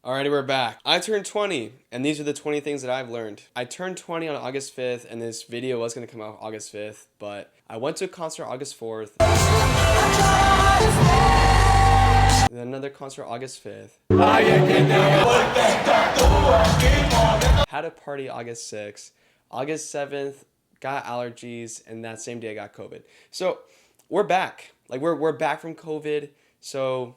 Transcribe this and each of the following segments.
Alrighty, we're back. I turned 20, and these are the 20 things that I've learned. I turned 20 on August 5th, and this video was going to come out August 5th, but I went to a concert August 4th. And then another concert August 5th. Had a party August 6th. August 7th, got allergies, and that same day I got COVID. So, we're back. Like, we're back from COVID, so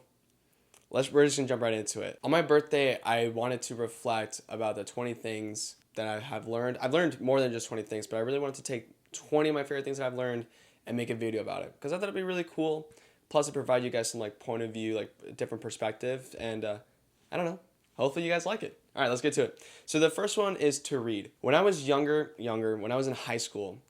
we're just gonna jump right into it. On my birthday, I wanted to reflect about the 20 things that I have learned. I've learned more than just 20 things, but I really wanted to take 20 of my favorite things that I've learned and make a video about it because I thought it'd be really cool. Plus, to provide you guys some like point of view, like different perspective, and I don't know. Hopefully, you guys like it. All right, let's get to it. So the first one is to read. When I was younger, when I was in high school,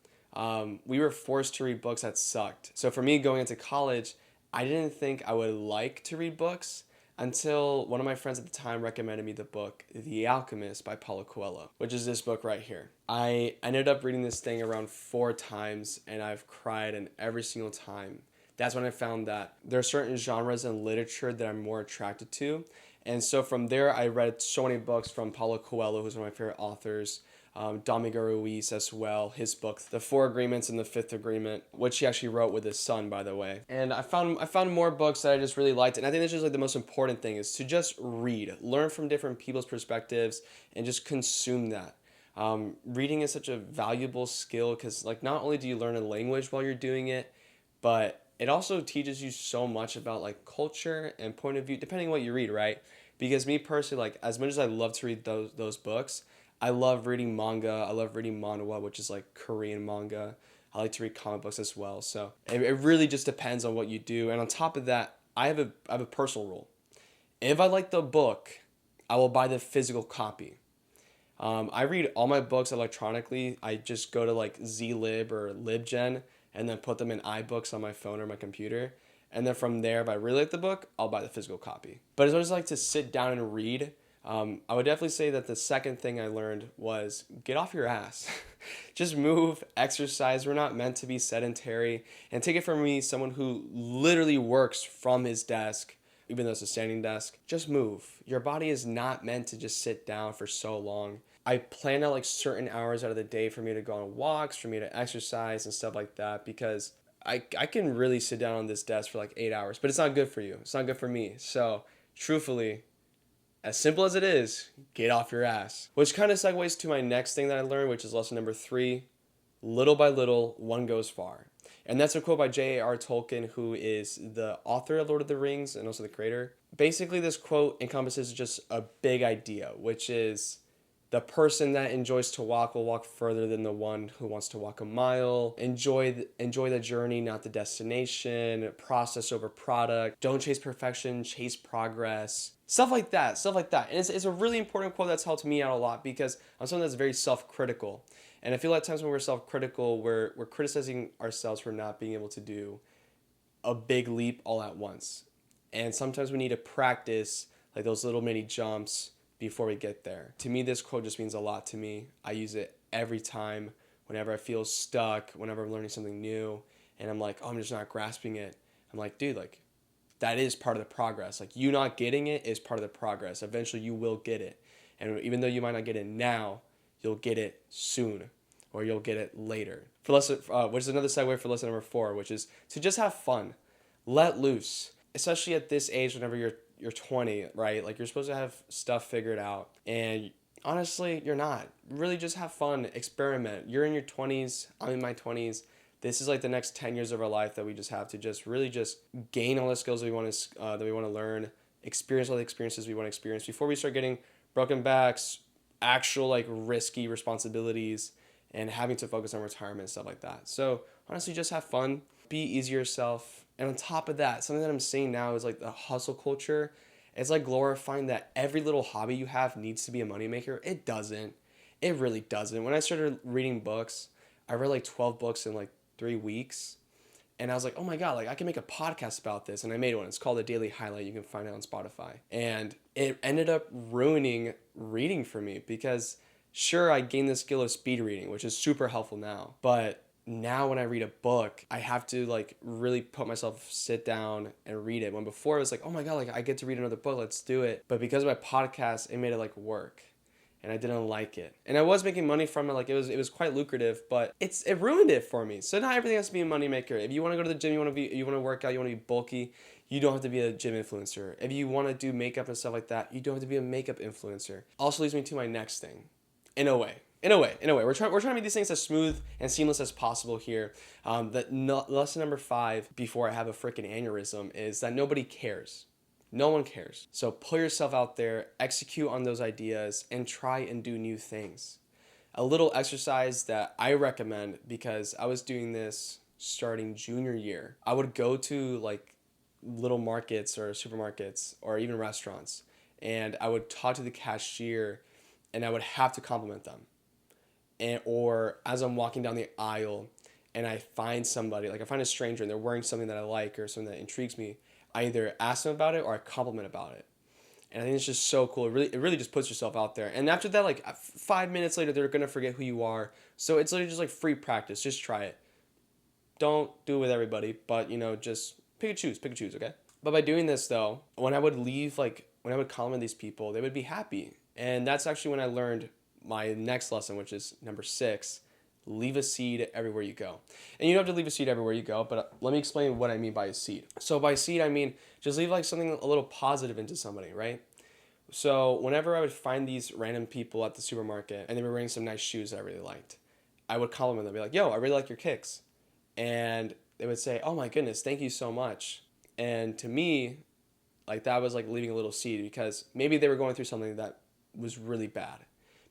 we were forced to read books that sucked. So for me, going into college, I didn't think I would like to read books until one of my friends at the time recommended me the book The Alchemist by Paulo Coelho, which is this book right here. I ended up reading this thing around 4 times, and I've cried in every single time. That's when I found that there are certain genres in literature that I'm more attracted to. And so from there, I read so many books from Paulo Coelho, who's one of my favorite authors, Don Miguel Ruiz as well, his book, The Four Agreements and the Fifth Agreement, which he actually wrote with his son, by the way. And I found more books that I just really liked. And I think this is like the most important thing is to just read, learn from different people's perspectives, and just consume that. Reading is such a valuable skill because like not only do you learn a language while you're doing it, but it also teaches you so much about like culture and point of view, depending on what you read, right? Because me personally, like as much as I love to read those books, I love reading manga. I love reading manhwa, which is like Korean manga. I like to read comic books as well. So it really just depends on what you do. And on top of that, I have a personal rule. If I like the book, I will buy the physical copy. I read all my books electronically. I just go to like Zlib or LibGen and then put them in iBooks on my phone or my computer. And then from there, if I really like the book, I'll buy the physical copy. But as much as I like to sit down and read, I would definitely say that the second thing I learned was get off your ass. Just move, exercise. We're not meant to be sedentary. And take it from me, someone who literally works from his desk, even though it's a standing desk. Just move. Your body is not meant to just sit down for so long. I plan out like certain hours out of the day for me to go on walks, for me to exercise and stuff like that because I can really sit down on this desk for like 8 hours, but it's not good for you. It's not good for me. So truthfully, as simple as it is, get off your ass. Which kind of segues to my next thing that I learned, which is lesson number 3. Little by little, one goes far. And that's a quote by J.R.R. Tolkien, who is the author of Lord of the Rings and also the creator. Basically, this quote encompasses just a big idea, which is the person that enjoys to walk will walk further than the one who wants to walk a mile. Enjoy the journey, not the destination. Process over product. Don't chase perfection, chase progress. Stuff like that. And it's a really important quote that's helped me out a lot because I'm someone that's very self-critical. And I feel at times when we're self-critical, we're criticizing ourselves for not being able to do a big leap all at once. And sometimes we need to practice like those little mini jumps before we get there. To me, this quote just means a lot to me. I use it every time whenever I feel stuck, whenever I'm learning something new, and I'm like, oh, I'm just not grasping it. I'm like, dude, like, that is part of the progress. Like, you not getting it is part of the progress. Eventually, you will get it. And even though you might not get it now, you'll get it soon, or you'll get it later. For lesson, which is another segue for lesson number 4, which is to just have fun. Let loose. Especially at this age, whenever you're 20, right? Like you're supposed to have stuff figured out. And honestly, you're not. Really just have fun, experiment. You're in your 20s, I'm in my 20s. This is like the next 10 years of our life that we just have to just really just gain all the skills that we want to learn, experience all the experiences we want to experience before we start getting broken backs, actual like risky responsibilities, and having to focus on retirement and stuff like that. So honestly, just have fun, be easy yourself. And on top of that, something that I'm seeing now is like the hustle culture. It's like glorifying that every little hobby you have needs to be a moneymaker. It doesn't. It really doesn't. When I started reading books, I read like 12 books in like 3 weeks. And I was like, oh my God, like I can make a podcast about this. And I made one. It's called The Daily Highlight. You can find it on Spotify. And it ended up ruining reading for me because sure, I gained the skill of speed reading, which is super helpful now. But now when I read a book, I have to like really put myself, sit down and read it. When before it was like, oh my God, like I get to read another book, let's do it. But because of my podcast, it made it like work. And I didn't like it. And I was making money from it, like it was quite lucrative, but it ruined it for me. So not everything has to be a moneymaker. If you want to go to the gym, you want to work out, you want to be bulky, you don't have to be a gym influencer. If you want to do makeup and stuff like that, you don't have to be a makeup influencer. Also leads me to my next thing. In a way, we're trying to make these things as smooth and seamless as possible here. Lesson number 5 before I have a freaking aneurysm is that nobody cares. No one cares. So put yourself out there, execute on those ideas, and try and do new things. A little exercise that I recommend, because I was doing this starting junior year. I would go to like little markets or supermarkets or even restaurants, and I would talk to the cashier, and I would have to compliment them. And or as I'm walking down the aisle and I find somebody, like I find a stranger and they're wearing something that I like or something that intrigues me, I either ask them about it or I compliment about it. And I think it's just so cool. It really just puts yourself out there. And after that, like 5 minutes later, they're gonna forget who you are. So it's literally just like free practice. Just try it. Don't do it with everybody, but just pick and choose, okay? But by doing this though, when I would leave, like when I would compliment these people, they would be happy. And that's actually when I learned my next lesson, which is number 6. Leave a seed everywhere you go. And you don't have to leave a seed everywhere you go, but let me explain what I mean by a seed. So by seed, I mean just leave like something a little positive into somebody, right? So whenever I would find these random people at the supermarket and they were wearing some nice shoes that I really liked, I would compliment them, be like, yo, I really like your kicks. And they would say, oh my goodness, thank you so much. And to me, like that was like leaving a little seed, because maybe they were going through something that was really bad.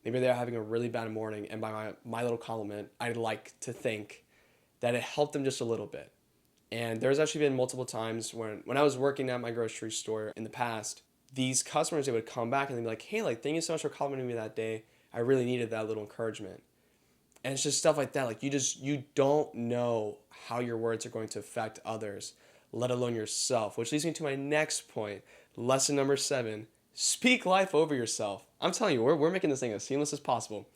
Maybe they're having a really bad morning, and by my little compliment, I'd like to think that it helped them just a little bit. And there's actually been multiple times when I was working at my grocery store in the past, these customers, they would come back and they'd be like, hey, like, thank you so much for complimenting me that day. I really needed that little encouragement. And it's just stuff like that. Like you don't know how your words are going to affect others, let alone yourself, which leads me to my next point. Lesson number 7, speak life over yourself. I'm telling you, we're making this thing as seamless as possible.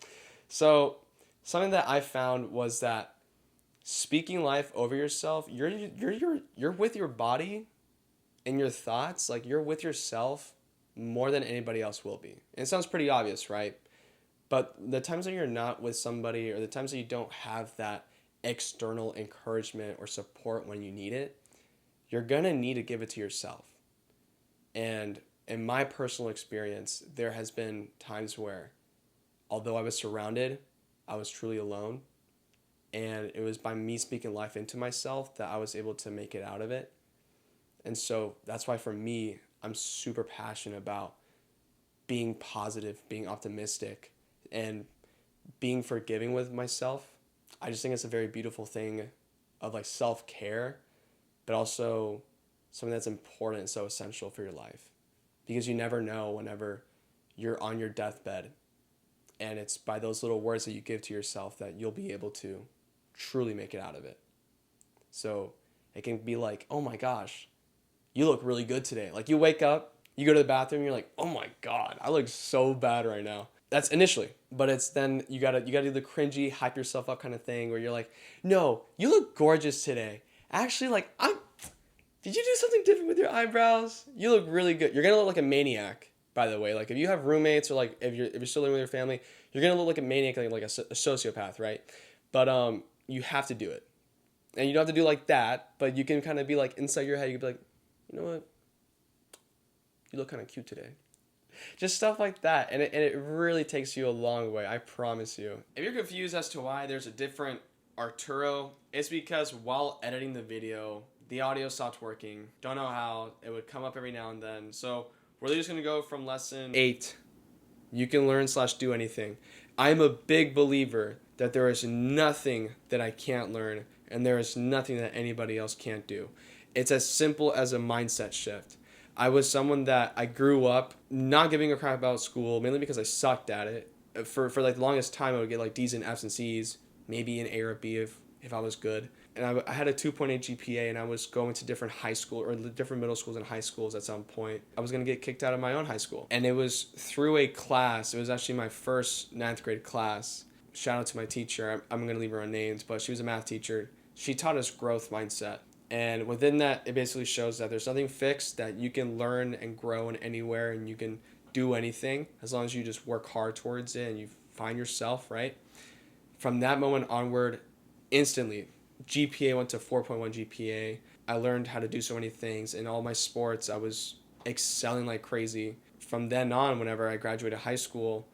So something that I found was that speaking life over yourself, you're with your body and your thoughts, like you're with yourself more than anybody else will be. And it sounds pretty obvious, right? But the times that you're not with somebody, or the times that you don't have that external encouragement or support when you need it, you're gonna need to give it to yourself. And in my personal experience, there has been times where, although I was surrounded, I was truly alone. And it was by me speaking life into myself that I was able to make it out of it. And so that's why for me, I'm super passionate about being positive, being optimistic, and being forgiving with myself. I just think it's a very beautiful thing of like self-care, but also something that's important and so essential for your life. Because you never know whenever you're on your deathbed, and it's by those little words that you give to yourself that you'll be able to truly make it out of it. So it can be like, oh my gosh, you look really good today. Like you wake up, you go to the bathroom, you're like, oh my God, I look so bad right now. That's initially, but it's then you gotta do the cringy, hype yourself up kind of thing where you're like, no, you look gorgeous today. Actually, like did you do something different with your eyebrows? You look really good. You're gonna look like a maniac, by the way. Like if you have roommates or like if you're still living with your family, you're gonna look like a maniac, like a sociopath, right? But you have to do it, and you don't have to do like that. But you can kind of be like inside your head, you can be like, you know what? You look kind of cute today. Just stuff like that, and it really takes you a long way, I promise you. If you're confused as to why there's a different Arturo, it's because while editing the video, the audio stopped working. Don't know how. It would come up every now and then. So we're just going to go from lesson 8. You can learn/do anything. I'm a big believer that there is nothing that I can't learn, and there is nothing that anybody else can't do. It's as simple as a mindset shift. I was someone that I grew up not giving a crap about school, mainly because I sucked at it. For like the longest time, I would get like D's and F's and C's, maybe an A or a B if I was good. And I had a 2.8 GPA, and I was going to different high school or different middle schools and high schools at some point. I was going to get kicked out of my own high school. And it was through a class. It was actually my first 9th grade class. shout out to my teacher. I'm going to leave her unnamed, but she was a math teacher. She taught us growth mindset. And within that, it basically shows that there's nothing fixed, that you can learn and grow in anywhere, and you can do anything as long as you just work hard towards it and you find yourself, right? From that moment onward, instantly, GPA went to 4.1 GPA. I learned how to do so many things. In all my sports, I was excelling like crazy. From then on, whenever I graduated high school,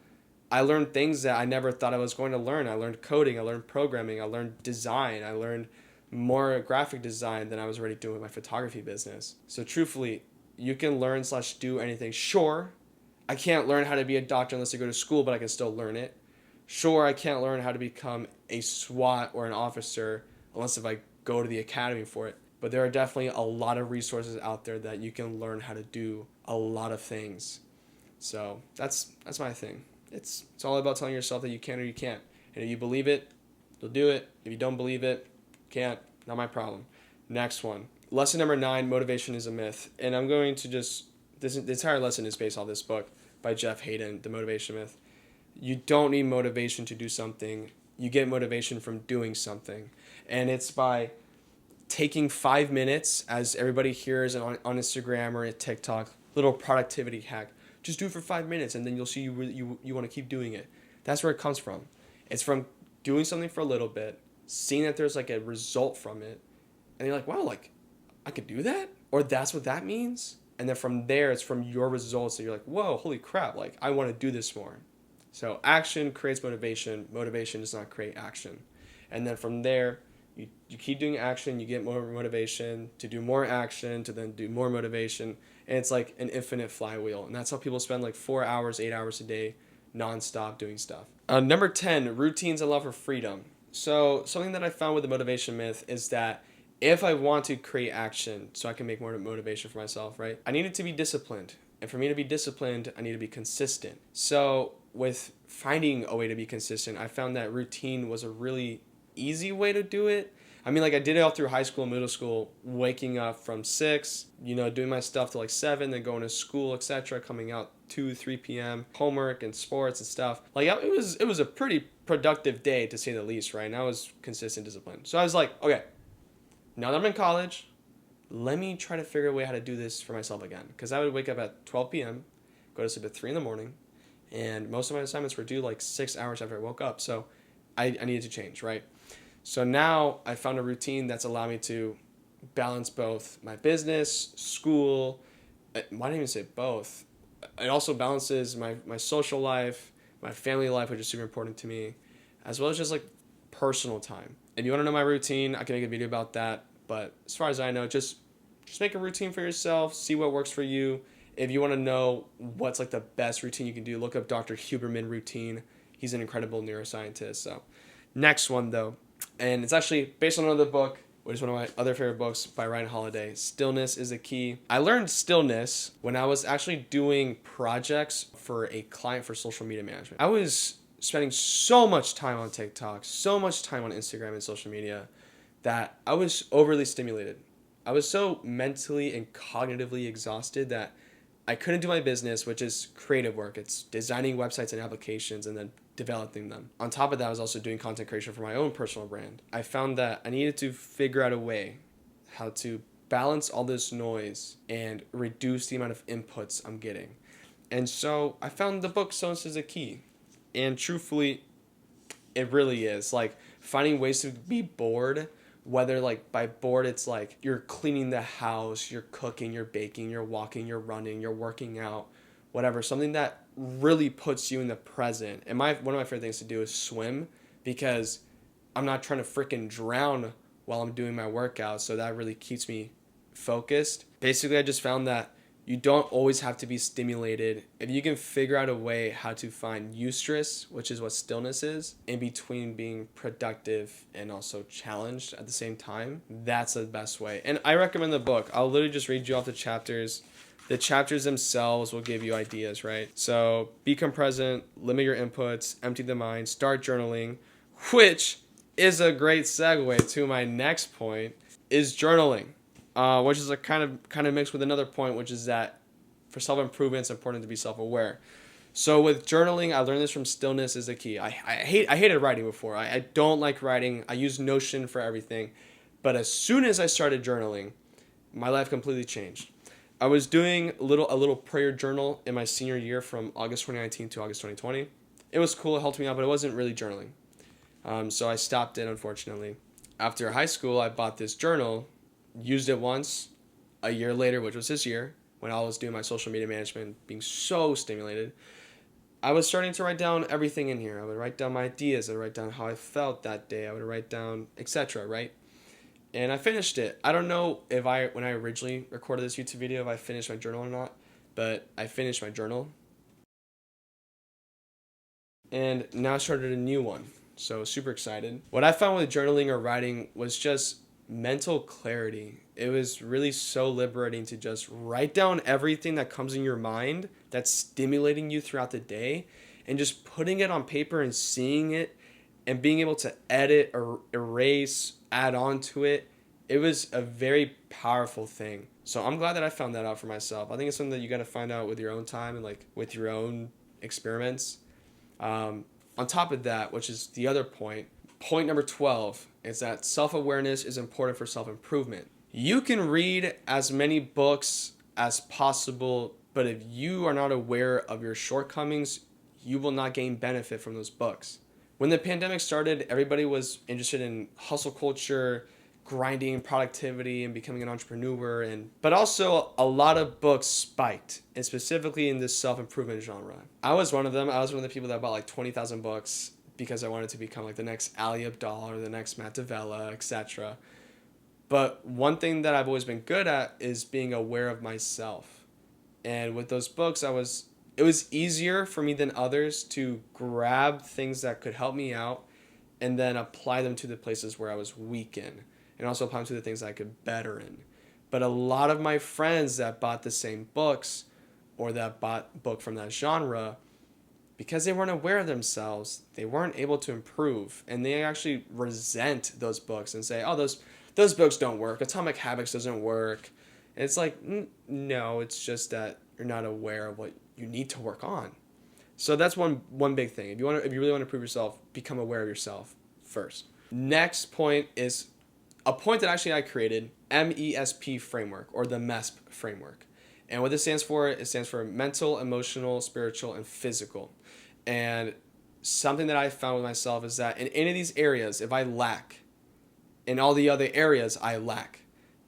I learned things that I never thought I was going to learn. I learned coding, I learned programming, I learned design, I learned more graphic design than I was already doing with my photography business. So truthfully, you can learn / do anything. Sure, I can't learn how to be a doctor unless I go to school, but I can still learn it. Sure, I can't learn how to become a SWAT or an officer unless if I go to the academy for it. But there are definitely a lot of resources out there that you can learn how to do a lot of things. So that's my thing. It's all about telling yourself that you can or you can't. And if you believe it, you'll do it. If you don't believe it, can't. Not my problem. Next one. Lesson number 9, motivation is a myth. And I'm going to the entire lesson is based on this book by Jeff Hayden, The Motivation Myth. You don't need motivation to do something. You get motivation from doing something. And it's by taking 5 minutes, as everybody hears on Instagram or TikTok, little productivity hack. Just do it for 5 minutes, and then you'll see you want to keep doing it. That's where it comes from. It's from doing something for a little bit, seeing that there's like a result from it, and you're like, wow, like I could do that? Or that's what that means? And then from there, it's from your results that you're like, whoa, holy crap, like I want to do this more. So action creates motivation. Motivation does not create action. And then from there, you keep doing action, you get more motivation to do more action, to then do more motivation. And it's like an infinite flywheel. And that's how people spend like 4 hours, 8 hours a day, nonstop doing stuff. Number 10, routines allow for freedom. So something that I found with the motivation myth is that if I want to create action so I can make more motivation for myself, right? I need it to be disciplined. And for me to be disciplined, I need to be consistent. So with finding a way to be consistent, I found that routine was a really easy way to do it. I mean, like I did it all through high school, middle school, waking up from 6, doing my stuff till like 7, then going to school, etc., coming out 2, 3 p.m., homework and sports and stuff. Like it was a pretty productive day to say the least, right? And I was consistent, disciplined. So I was like, okay, now that I'm in college, let me try to figure a way how to do this for myself again. Because I would wake up at 12 p.m., go to sleep at 3 in the morning, and most of my assignments were due like 6 hours after I woke up. So I needed to change, right? So now I found a routine that's allowed me to balance both my business, school. Why didn't I even say both? It also balances my social life, my family life, which is super important to me, as well as just like personal time. If you want to know my routine, I can make a video about that. But as far as I know, just make a routine for yourself, see what works for you. If you want to know what's like the best routine you can do, look up Dr. Huberman routine. He's an incredible neuroscientist. So next one though, and it's actually based on another book, which is one of my other favorite books by Ryan Holiday. Stillness is a key. I learned stillness when I was actually doing projects for a client for social media management. I was spending so much time on TikTok, so much time on Instagram and social media that I was overly stimulated. I was so mentally and cognitively exhausted that I couldn't do my business, which is creative work. It's designing websites and applications and then developing them. On top of that, I was also doing content creation for my own personal brand. I found that I needed to figure out a way how to balance all this noise and reduce the amount of inputs I'm getting. And so I found the book Stillness is a Key. And truthfully, it really is. Like finding ways to be bored, whether like by bored it's like you're cleaning the house, you're cooking, you're baking, you're walking, you're running, you're working out, whatever, something that really puts you in the present. And one of my favorite things to do is swim, because I'm not trying to freaking drown while I'm doing my workout, so that really keeps me focused. Basically, I just found that you don't always have to be stimulated. If you can figure out a way how to find eustress, which is what stillness is, in between being productive and also challenged at the same time, that's the best way. And I recommend the book. I'll literally just read you off the chapters. The chapters themselves will give you ideas, right? So become present, limit your inputs, empty the mind, start journaling, which is a great segue to my next point, is journaling. Which is a kind of mixed with another point, which is that for self-improvement, it's important to be self-aware. So with journaling, I learned this from Stillness is the key. I hated writing before. I don't like writing. I use Notion for everything. But as soon as I started journaling, my life completely changed. I was doing a little prayer journal in my senior year from August 2019 to August 2020. It was cool. It helped me out, but it wasn't really journaling. So I stopped it, unfortunately. After high school, I bought this journal, used it once. A year later, which was this year, when I was doing my social media management, being so stimulated, I was starting to write down everything in here. I would write down my ideas. I would write down how I felt that day. I would write down etc. Right? And I finished it. I don't know if when I originally recorded this YouTube video, if I finished my journal or not, but I finished my journal. And now I started a new one. So super excited. What I found with journaling or writing was just mental clarity. It was really so liberating to just write down everything that comes in your mind that's stimulating you throughout the day and just putting it on paper and seeing it and being able to edit or erase, add on to it. It was a very powerful thing. So I'm glad that I found that out for myself. I think it's something that you got to find out with your own time and like with your own experiments. On top of that, which is the other point number 12 is that self-awareness is important for self-improvement. You can read as many books as possible, but if you are not aware of your shortcomings, you will not gain benefit from those books. When the pandemic started, everybody was interested in hustle culture, grinding, productivity, and becoming an entrepreneur, but also a lot of books spiked, and specifically in this self-improvement genre. I was one of them. I was one of the people that bought like 20,000 books because I wanted to become like the next Ali Abdaal or the next Matt D'Avella, etc. But one thing that I've always been good at is being aware of myself. And with those books, it was easier for me than others to grab things that could help me out and then apply them to the places where I was weak in, and also apply them to the things that I could better in. But a lot of my friends that bought the same books or that bought book from that genre, because they weren't aware of themselves, they weren't able to improve, and they actually resent those books and say, "Oh, those books don't work. Atomic Habits doesn't work." And it's like, no, it's just that you're not aware of what you need to work on. So that's one big thing. If you really want to improve yourself, become aware of yourself first. Next point is a point that actually I created, MESP Framework, or the MESP Framework. And what this stands for, it stands for mental, emotional, spiritual, and physical. And something that I found with myself is that in any of these areas, if I lack, in all the other areas, I lack.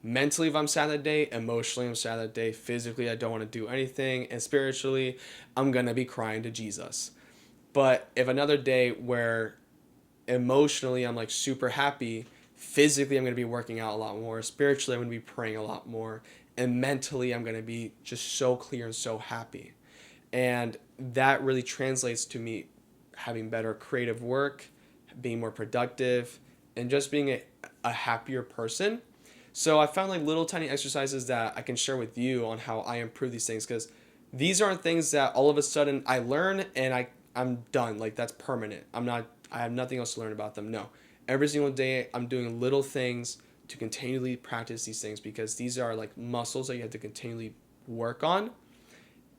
Mentally, if I'm sad that day, emotionally, I'm sad that day, physically, I don't want to do anything, and spiritually, I'm going to be crying to Jesus. But if another day where emotionally I'm like super happy, physically I'm going to be working out a lot more, spiritually I'm going to be praying a lot more, and mentally I'm going to be just so clear and so happy. And that really translates to me having better creative work, being more productive, and just being a happier person. So I found like little tiny exercises that I can share with you on how I improve these things, because these aren't things that all of a sudden I learn and I'm done. Like that's permanent. I have nothing else to learn about them. No. Every single day I'm doing little things to continually practice these things, because these are like muscles that you have to continually work on.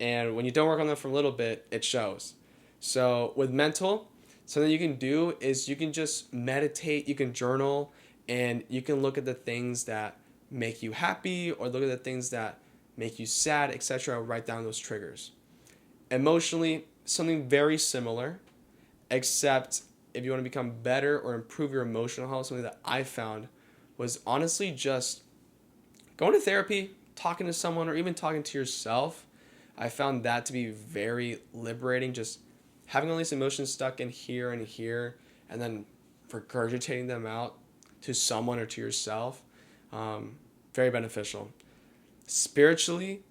And when you don't work on them for a little bit, it shows. So with mental, something you can do is you can just meditate, you can journal, and you can look at the things that make you happy or look at the things that make you sad, etc. Write down those triggers. Emotionally, something very similar, except if you want to become better or improve your emotional health, something that I found was honestly just going to therapy, talking to someone, or even talking to yourself. I found that to be very liberating, just having all these emotions stuck in here and then regurgitating them out to someone or to yourself. Very beneficial. Spiritually,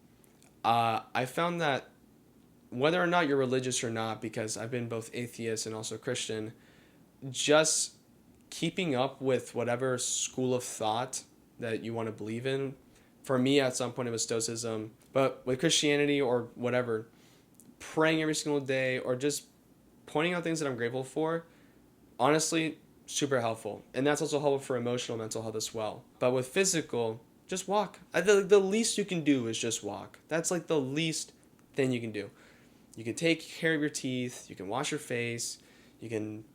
I found that whether or not you're religious or not, because I've been both atheist and also Christian, just keeping up with whatever school of thought that you want to believe in. For me, at some point, it was Stoicism. But with Christianity or whatever, praying every single day or just pointing out things that I'm grateful for, honestly, super helpful. And that's also helpful for emotional mental health as well. But with physical, just walk. The least you can do is just walk. That's like the least thing you can do. You can take care of your teeth, you can wash your face, you can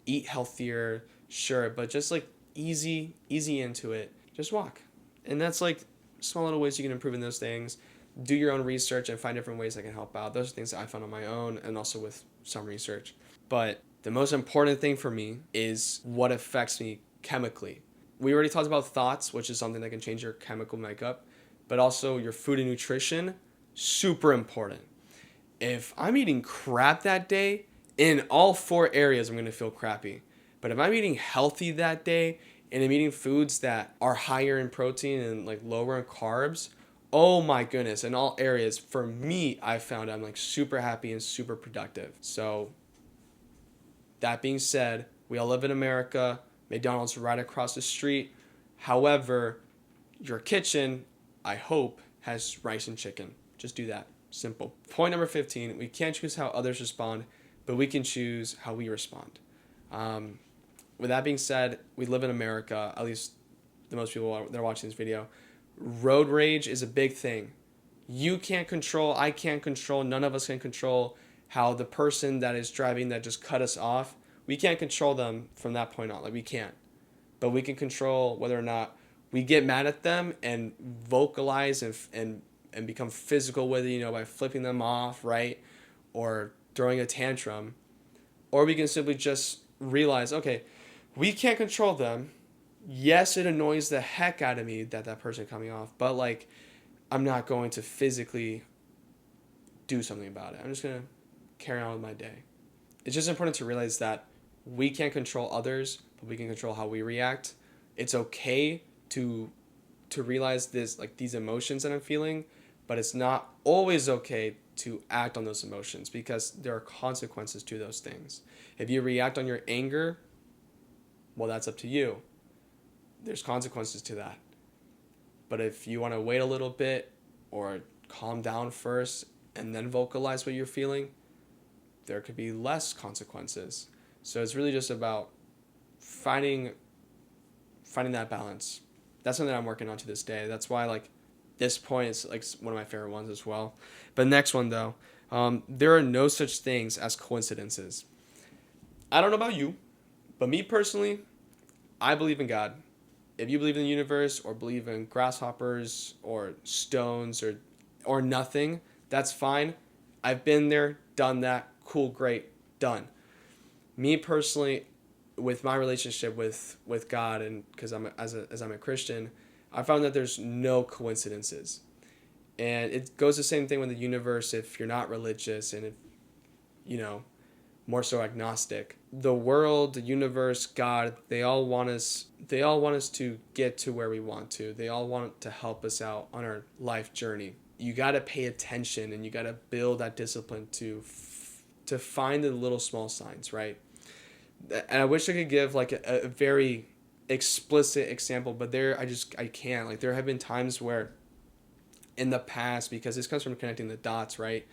eat healthier, sure, but just like easy into it. Just walk. And that's like small little ways you can improve in those things. Do your own research and find different ways that can help out. Those are things that I found on my own and also with some research. But the most important thing for me is what affects me chemically. We already talked about thoughts, which is something that can change your chemical makeup, but also your food and nutrition, super important. If I'm eating crap that day, in all 4 areas, I'm going to feel crappy. But if I'm eating healthy that day and I'm eating foods that are higher in protein and like lower in carbs, oh my goodness, in all areas, for me, I found I'm like super happy and super productive. So that being said, we all live in America. McDonald's right across the street. However, your kitchen, I hope, has rice and chicken. Just do that. Simple. Point number 15, we can't choose how others respond, but we can choose how we respond. With that being said, we live in America, at least the most people that are watching this video. Road rage is a big thing. You can't control, I can't control, none of us can control how the person that is driving that just cut us off, we can't control them from that point on. Like, we can't. But we can control whether or not we get mad at them and vocalize and become physical with it, by flipping them off, right? Or throwing a tantrum. Or we can simply just realize, okay, we can't control them. Yes, it annoys the heck out of me that person coming off, but like, I'm not going to physically do something about it. I'm just going to carry on with my day. It's just important to realize that we can't control others, but we can control how we react. It's okay to realize this, like these emotions that I'm feeling, but it's not always okay to act on those emotions because there are consequences to those things. If you react on your anger, well, that's up to you. There's consequences to that. But if you want to wait a little bit or calm down first and then vocalize what you're feeling, there could be less consequences. So it's really just about finding that balance. That's something I'm working on to this day. That's why like this point is like one of my favorite ones as well. But next one though, there are no such things as coincidences. I don't know about you, but me personally, I believe in God. If you believe in the universe or believe in grasshoppers or stones or nothing, that's fine. I've been there, done that, cool, great, done. Me personally, with my relationship with God, and because I'm a Christian, I found that there's no coincidences, and it goes the same thing with the universe. If you're not religious and if more so agnostic, the world, the universe, God, they all want us to get to where we want to. They all want to help us out on our life journey. You got to pay attention and you got to build that discipline to find the little small signs, right? And I wish I could give like a very explicit example, but I can't. Like, there have been times where in the past, because this comes from connecting the dots, right?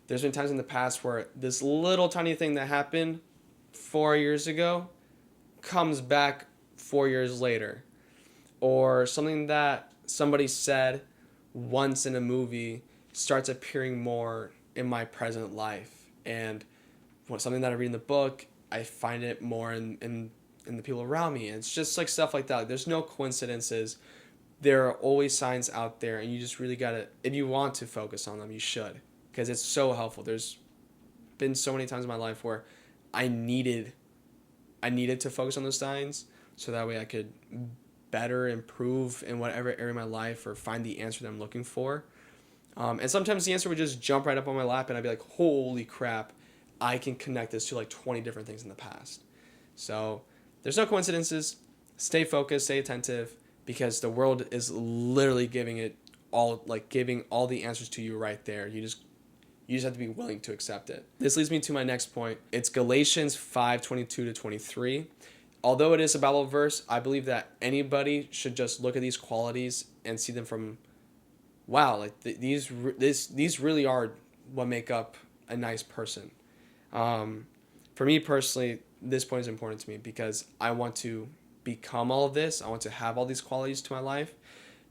There's been times in the past where this little tiny thing that happened 4 years ago comes back 4 years later. Or something that somebody said once in a movie starts appearing more in my present life. And something that I read in the book, I find it more in the people around me. And it's just like stuff like that. Like, there's no coincidences. There are always signs out there, and you just really gotta, if you want to focus on them, you should. Because it's so helpful. There's been so many times in my life where I needed to focus on those signs so that way I could better improve in whatever area of my life or find the answer that I'm looking for. And sometimes the answer would just jump right up on my lap and I'd be like, holy crap, I can connect this to like 20 different things in the past. So there's no coincidences. Stay focused, stay attentive, because the world is literally giving all the answers to you right there. You just have to be willing to accept it. This leads me to my next point. It's Galatians 5:22-23. Although it is a Bible verse, I believe that anybody should just look at these qualities and see them from, wow, like these really are what make up a nice person. For me personally, this point is important to me because I want to become all of this. I want to have all these qualities to my life.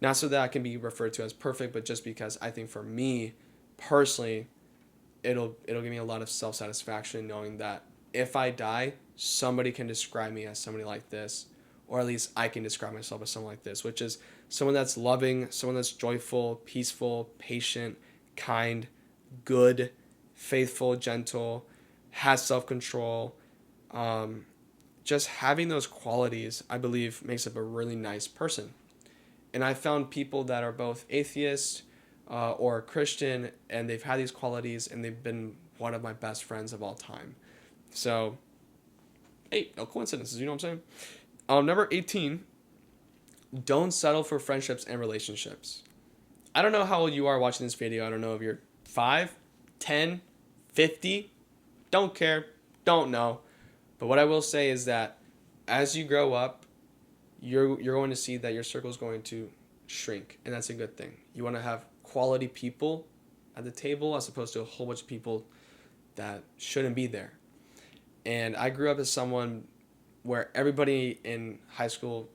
Not so that I can be referred to as perfect, but just because I think for me personally, it'll give me a lot of self-satisfaction knowing that if I die, somebody can describe me as somebody like this, or at least I can describe myself as someone like this, which is someone that's loving, someone that's joyful, peaceful, patient, kind, good, faithful, gentle, has self-control. Just having those qualities, I believe, makes up a really nice person. And I found people that are both atheist or Christian, and they've had these qualities, and they've been one of my best friends of all time. So, hey, no coincidences, you know what I'm saying? Number 18, don't settle for friendships and relationships. I don't know how old you are watching this video. I don't know if you're 5, 10, 50. Don't care. Don't know. But what I will say is that as you grow up, you're going to see that your circle is going to shrink, and that's a good thing. You want to have quality people at the table as opposed to a whole bunch of people that shouldn't be there. And I grew up as someone where everybody in high school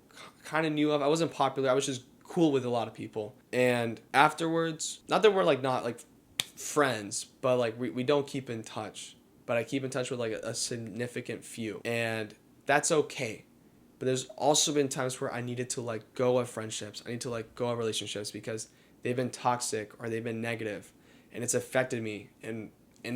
kind of knew of. I wasn't popular. I was just cool with a lot of people. And afterwards, not that we're like not like friends, but like we don't keep in touch. But I keep in touch with like a significant few. And that's okay. But there's also been times where I needed to let go of friendships. I need to let go of relationships because they've been toxic or they've been negative, and it's affected me in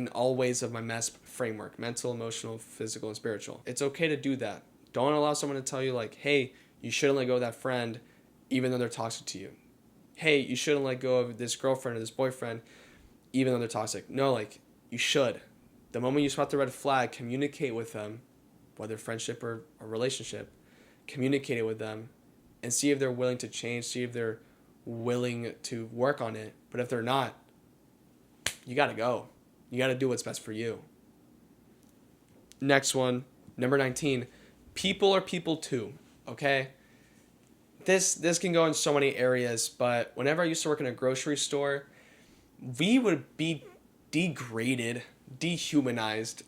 all ways of my MESP framework: mental, emotional, physical, and spiritual. It's okay to do that. Don't allow someone to tell you like, hey, you shouldn't let go of that friend even though they're toxic to you. Hey, you shouldn't let go of this girlfriend or this boyfriend even though they're toxic. No, like, you should. The moment you spot the red flag, communicate with them, whether friendship or a relationship. Communicate it with them and see if they're willing to change, see if they're willing to work on it. But if they're not, you got to go. You got to do what's best for you. Next one, number 19. People are people too, okay? This can go in so many areas, but whenever I used to work in a grocery store, we would be degraded, dehumanized.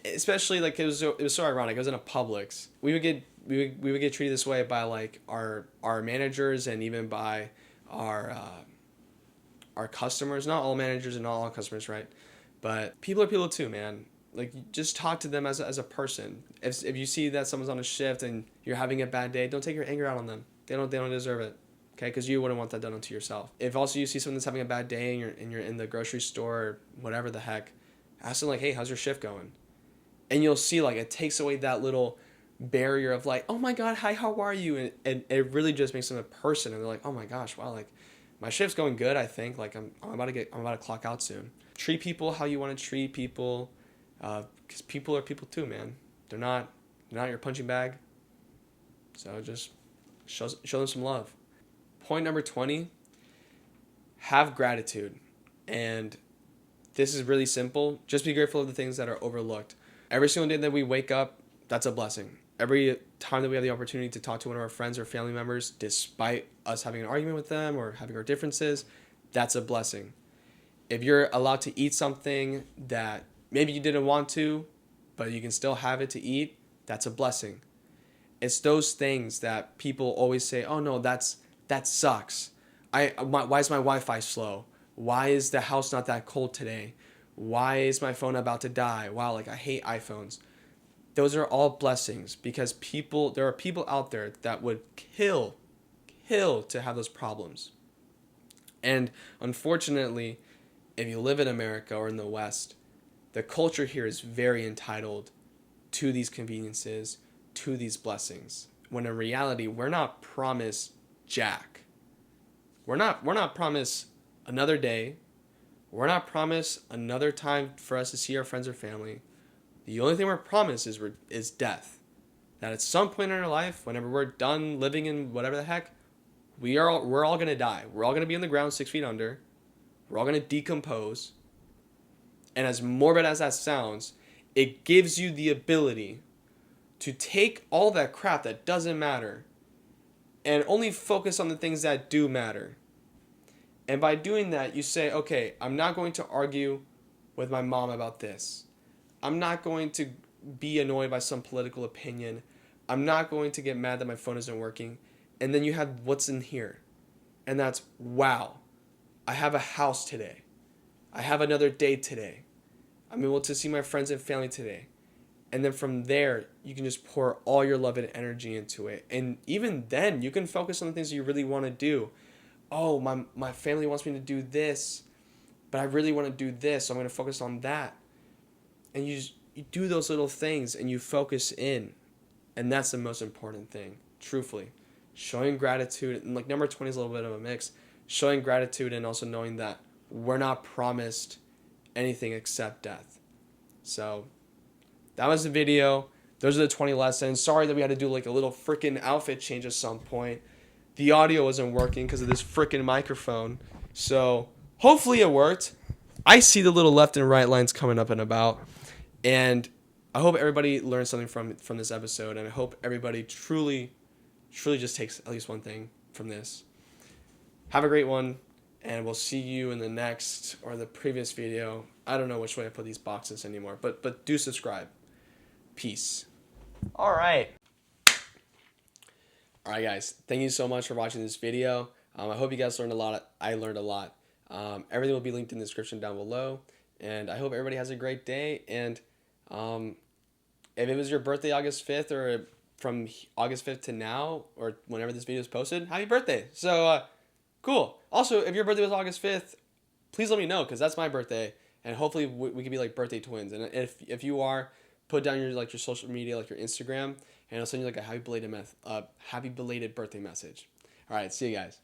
Especially like it was so ironic. I was in a Publix. We would get treated this way by like our managers and even by our customers. Not all managers and not all customers, right? But people are people too, man. Like, just talk to them as a person. If you see that someone's on a shift and you're having a bad day, don't take your anger out on them. They don't deserve it. Okay, because you wouldn't want that done unto yourself. If also you see someone that's having a bad day and you're in the grocery store or whatever the heck, ask them like, hey, how's your shift going? And you'll see like it takes away that little barrier of like, oh my God, hi, how are you? And it really just makes them a person. And they're like, oh my gosh, wow, like my shift's going good. I think like I'm about to clock out soon. Treat people how you want to treat people, because people are people too, man. They're not your punching bag. So just show them some love. Point number 20, have gratitude. And this is really simple. Just be grateful of the things that are overlooked. Every single day that we wake up, that's a blessing. Every time that we have the opportunity to talk to one of our friends or family members, despite us having an argument with them or having our differences, that's a blessing. If you're allowed to eat something that maybe you didn't want to, but you can still have it to eat, that's a blessing. It's those things that people always say, oh no, that sucks. Why is my Wi-Fi slow? Why is the house not that cold today? Why is my phone about to die? Wow, like I hate iPhones. Those are all blessings because there are people out there that would kill to have those problems. And unfortunately, if you live in America or in the West, the culture here is very entitled to these conveniences, to these blessings. When in reality, we're not promised jack. We're not promised another day. We're not promised another time for us to see our friends or family. The only thing we're promised is death. That at some point in our life, whenever we're done living in whatever the heck, we're all gonna die. We're all gonna be in the ground 6 feet under. We're all gonna decompose. And as morbid as that sounds, it gives you the ability to take all that crap that doesn't matter and only focus on the things that do matter. And by doing that, you say, okay, I'm not going to argue with my mom about this. I'm not going to be annoyed by some political opinion. I'm not going to get mad that my phone isn't working. And then you have what's in here. And that's, wow, I have a house today. I have another day today. I'm able to see my friends and family today. And then from there, you can just pour all your love and energy into it. And even then, you can focus on the things you really want to do. Oh, my family wants me to do this, but I really want to do this, so I'm going to focus on that. And you do those little things and you focus in. And that's the most important thing, truthfully. Showing gratitude, and like number 20 is a little bit of a mix. Showing gratitude and also knowing that we're not promised anything except death. So that was the video. Those are the 20 lessons. Sorry that we had to do like a little freaking outfit change at some point. The audio wasn't working because of this freaking microphone. So hopefully it worked. I see the little left and right lines coming up and about. And I hope everybody learned something from this episode. And I hope everybody truly just takes at least one thing from this. Have a great one. And we'll see you in the next or the previous video. I don't know which way I put these boxes anymore. But do subscribe. Peace. All right. All right, guys. Thank you so much for watching this video. I hope you guys learned a lot. I learned a lot. Everything will be linked in the description down below. And I hope everybody has a great day. And if it was your birthday August 5th or from August 5th to now or whenever this video is posted, happy birthday. So, cool. Also, if your birthday was August 5th, please let me know because that's my birthday. And hopefully we can be like birthday twins. And if you are, put down your like your social media, like your Instagram, and I'll send you like a happy belated birthday message. All right, see you guys.